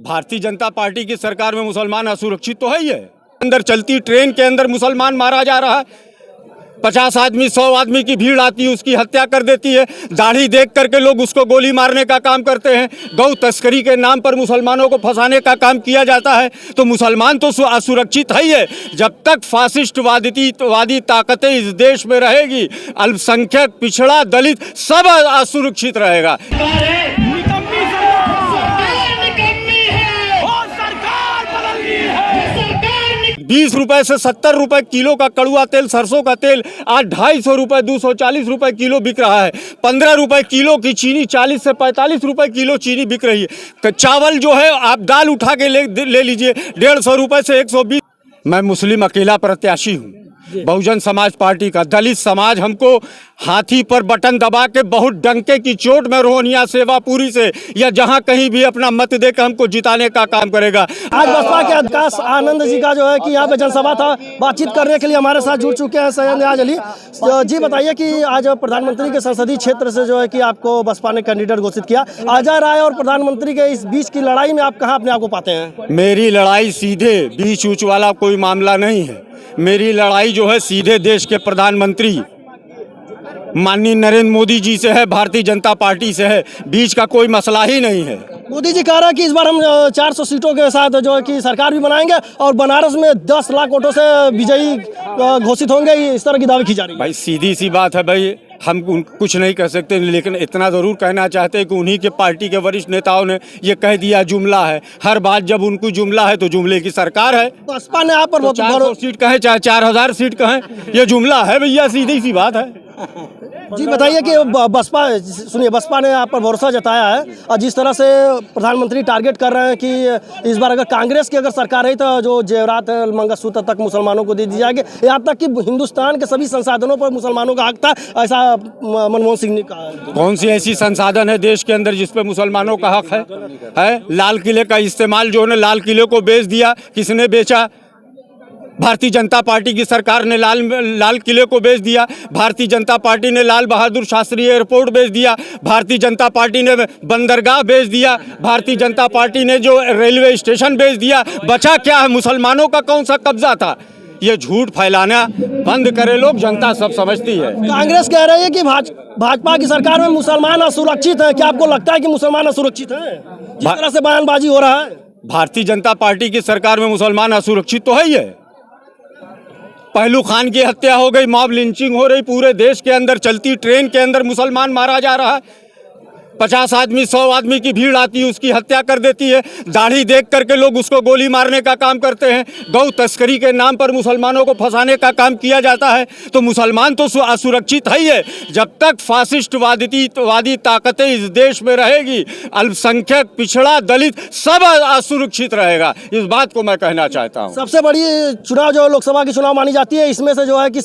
Bharatiya Janata party की सरकार में मुसलमान असुरक्षित तो है ही है। अंदर चलती ट्रेन के अंदर मुसलमान मारा जा रहा है, 50 आदमी 100 आदमी की भीड़ आती है, उसकी हत्या कर देती है। दाढ़ी देख करके लोग उसको गोली मारने का काम करते हैं। गौ तस्करी के नाम पर मुसलमानों को फंसाने का काम किया जाता है। तो मुसलमान तो असुरक्षित है ही है। जब तक फासिस्टवादी ताकतें इस देश में रहेगी, अल्पसंख्यक, पिछड़ा, दलित सब असुरक्षित रहेगा। 20 रुपए से 70 रुपए किलो का कड़ुआ तेल, सरसों का तेल आज 250 रुपए 240 रुपए किलो बिक रहा है। 15 रुपए किलो की चीनी, 40 से 45 रुपए किलो चीनी बिक रही है। चावल जो है आप दाल उठा के ले लीजिए 150 रुपए से 120। मैं मुस्लिम अकेला प्रत्याशी हूँ बहुजन समाज पार्टी का। दलित समाज हमको हाथी पर बटन दबा के बहुत डंके की चोट में रोहनिया सेवापुरी से या जहां कहीं भी अपना मत देकर हमको जिताने का काम करेगा। आज बसपा के अध्यक्ष आनंद जी का जो है कि यहाँ पे जनसभा था, बातचीत करने के लिए हमारे साथ जुड़ चुके हैं सैयद नियाज अली जी। बताइए कि आज प्रधानमंत्री के संसदीय क्षेत्र से जो है कि आपको बसपा ने कैंडिडेट घोषित किया, अजय राय और प्रधानमंत्री के इस बीच की लड़ाई में आप कहाँ अपने आप को पाते हैं? मेरी लड़ाई सीधे बीच ऊंच वाला कोई मामला नहीं है। मेरी लड़ाई जो है सीधे देश के प्रधानमंत्री माननीय नरेंद्र मोदी जी से है, भारतीय जनता पार्टी से है। बीच का कोई मसला ही नहीं है। मोदी जी कह रहा है कि इस बार हम 400 सीटों के साथ जो है कि सरकार भी बनाएंगे और बनारस में 10 लाख वोटों से विजयी घोषित होंगे, इस तरह की दावे की जा रही है। भाई सीधी सी बात है भाई, हम कुछ नहीं कह सकते, लेकिन इतना ज़रूर कहना चाहते हैं कि उन्हीं के पार्टी के वरिष्ठ नेताओं ने ये कह दिया जुमला है। हर बात जब उनको जुमला है तो जुमले की सरकार है। बसपा ने आप पर तो 400 सीट कहें चाहे 4000 सीट कहें, ये जुमला है भैया, सीधी सी बात है। जी बताइए कि बसपा ने आप पर भरोसा जताया है और जिस तरह से प्रधानमंत्री टारगेट कर रहे हैं कि इस बार अगर कांग्रेस की अगर सरकार रही तो जो जेवरात है मंगलसूत्र तक मुसलमानों को दे दी जाएगी, यहाँ तक कि हिंदुस्तान के सभी संसाधनों पर मुसलमानों का हक था, ऐसा मनमोहन सिंह ने कहा। कौन सी ऐसी संसाधन है देश के अंदर जिस पे मुसलमानों का हक है? लाल किले का इस्तेमाल जो है लाल किले को बेच दिया, किसने बेचा? भारतीय जनता पार्टी की सरकार ने लाल किले को बेच दिया। भारतीय जनता पार्टी ने लाल बहादुर शास्त्री एयरपोर्ट बेच दिया। भारतीय जनता पार्टी ने बंदरगाह बेच दिया। भारतीय जनता पार्टी ने जो रेलवे स्टेशन बेच दिया। बचा क्या है? मुसलमानों का कौन सा कब्जा था? ये झूठ फैलाना बंद करे लोग, जनता सब समझती है। कांग्रेस कह रही है कि भाजपा की सरकार में मुसलमान असुरक्षित है। क्या आपको लगता है कि मुसलमान असुरक्षित है जिस तरह से बयानबाजी हो रहा है? भारतीय जनता पार्टी की सरकार में मुसलमान असुरक्षित तो है ही है। पहलू खान की हत्या हो गई, मॉब लिंचिंग हो रही, पूरे देश के अंदर चलती ट्रेन के अंदर मुसलमान मारा जा रहा है। 50 आदमी 100 आदमी की भीड़ आती है, उसकी हत्या कर देती है। दाढ़ी देख करके लोग उसको गोली मारने का काम करते हैं। गौ तस्करी के नाम पर मुसलमानों को फंसाने का काम किया जाता है। तो मुसलमान तो असुरक्षित है ही है। जब तक फासिस्टवादी ताकतें इस देश में रहेगी, अल्पसंख्यक, पिछड़ा, दलित सब असुरक्षित रहेगा। इस बात को मैं कहना चाहता हूँ। सबसे बड़ी चुनाव जो लोकसभा की चुनाव मानी जाती है, इसमें से जो है कि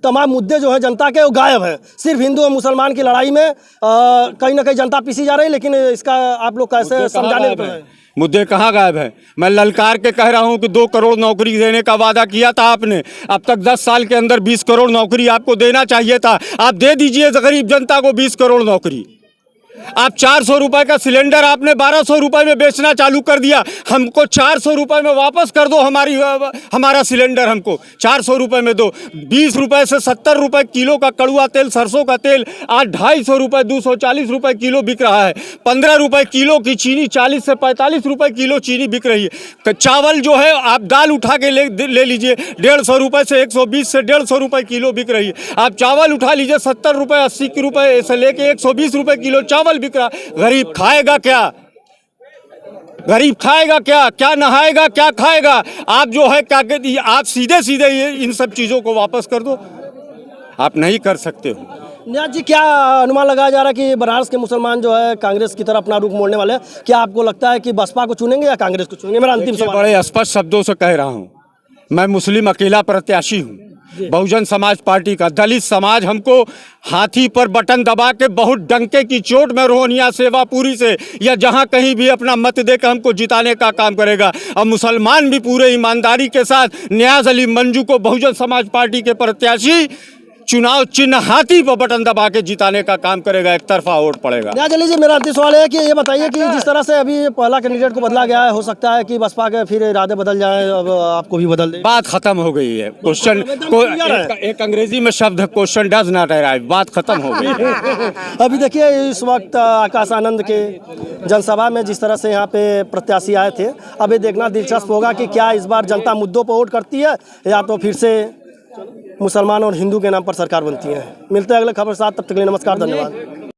तमाम मुद्दे जो है जनता के वो गायब है। सिर्फ हिंदू और मुसलमान की लड़ाई में कहीं ना कहीं जनता पीसी जा रही है, लेकिन इसका आप लोग कैसे समझाने? मुद्दे कहाँ गायब हैं? मैं ललकार के कह रहा हूँ कि 2 करोड़ नौकरी देने का वादा किया था आपने। अब तक 10 साल के अंदर 20 करोड़ नौकरी आपको देना चाहिए था। आप दे दीजिए गरीब जनता को 20 करोड़ नौकरी। आप 400 रुपए का सिलेंडर आपने 1200 रुपए में बेचना चालू कर दिया। हमको 400 रुपए में वापस कर दो, हमारा सिलेंडर हमको 400 रुपए में दो। 20 रुपए से 70 रुपए किलो का कड़ुआ तेल, सरसों का तेल आज 250 रुपए 240 रुपए किलो बिक रहा है। 15 रुपए किलो की चीनी, 40 से 45 रुपए किलो चीनी बिक रही है। चावल जो है आप दाल उठा के ले लीजिए 150 रुपए से 120 से 150 रुपए किलो बिक रही है। आप चावल उठा लीजिए 70 रुपए 80 रुपए से लेके 120 रुपए किलो चावल बिक रहा। गरीब खाएगा क्या? गरीब खाएगा क्या? क्या नहाएगा, क्या खाएगा? आप जो है क्या कहते हैं, आप सीधे ये इन सब चीजों को वापस कर दो। आप नहीं कर सकते हो। नियाज जी, क्या अनुमान लगाया जा रहा है कि बनारस के मुसलमान जो है कांग्रेस की तरफ अपना रुख मोड़ने वाले हैं? क्या आपको लगता है कि बसपा को चुनेंगे या कांग्रेस को चुनेंगे? मेरा अंतिम सवाल। बड़े स्पष्ट शब्दों से कह रहा हूँ, मैं मुस्लिम अकेला प्रत्याशी हूँ बहुजन समाज पार्टी का। दलित समाज हमको हाथी पर बटन दबा के बहुत डंके की चोट में रोहनिया सेवापुरी से या जहां कहीं भी अपना मत देकर हमको जिताने का काम करेगा। और मुसलमान भी पूरे ईमानदारी के साथ नियाज अली मंजू को बहुजन समाज पार्टी के प्रत्याशी चुनाव चिन्ह हाथी पर बटन दबा के जिताने का काम करेगा, एक तरफा वोट पड़ेगा। चलिए जी, मेरा अंतिम सवाल है कि ये बताइए कि जिस तरह से अभी पहला कैंडिडेट को बदला गया है, हो सकता है कि बसपा के फिर इरादे बदल जाएं, अब आपको भी बदल दे। बात खत्म हो गई है। क्वेश्चन को एक अंग्रेजी में शब्द क्वेश्चन डज नॉट अराइव, बात खत्म हो गई है। अभी देखिए इस वक्त आकाश आनंद के जनसभा में जिस तरह से यहाँ पे प्रत्याशी आए थे, अब ये देखना दिलचस्प होगा कि क्या इस बार जनता मुद्दों पर वोट करती है या तो फिर से मुसलमान और हिंदू के नाम पर सरकार बनती है। मिलते हैं अगले खबर के साथ, तब तक के लिए नमस्कार, धन्यवाद।